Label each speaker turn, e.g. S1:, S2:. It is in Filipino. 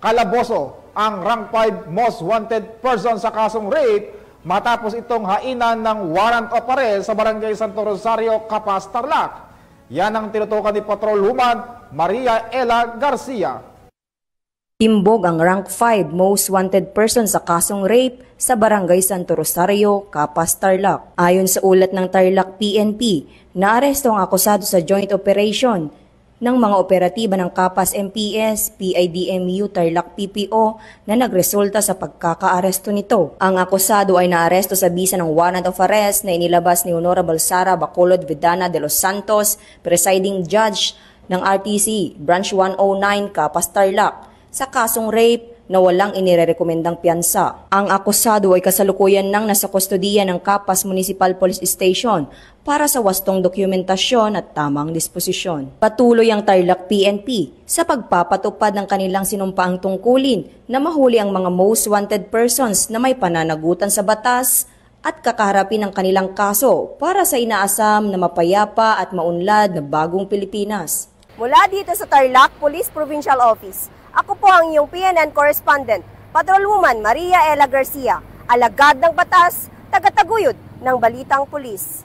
S1: kalaboso ang rank 5 most wanted person sa kasong rape matapos itong hainan ng warrant of arrest sa Barangay Santo Rosario, Capas, Tarlac. Yan ang tinutukan ni Patrolwoman Maria Ella Garcia.
S2: Timbog ang rank 5 most wanted person sa kasong rape sa Barangay Santo Rosario, Capas, Tarlac. Ayon sa ulat ng Tarlac PNP, naaresto ang akusado sa joint operation ng mga operatiba ng Capas MPS, PIDMU, Tarlac PPO na nagresulta sa pagkakaaresto nito. Ang akusado ay naaresto sa bisa ng warrant of arrest na inilabas ni Honorable Sara Bacolod Vidana de los Santos, presiding judge ng RTC, Branch 109, Capas, Tarlac, sa kasong rape na walang inirerekomendang piyansa. Ang akusado ay kasalukuyan nang nasa kustodiya ng Capas Municipal Police Station para sa wastong dokumentasyon at tamang disposisyon. Patuloy ang Tarlac PNP sa pagpapatupad ng kanilang sinumpaang tungkulin na mahuli ang mga most wanted persons na may pananagutan sa batas at kakaharapin ang kanilang kaso para sa inaasam na mapayapa at maunlad na bagong Pilipinas.
S3: Mula dito sa Tarlac Police Provincial Office, ako po ang iyong PNN correspondent, Patrolwoman Maria Ella Garcia, alagad ng batas, tagataguyod ng Balitang Pulis.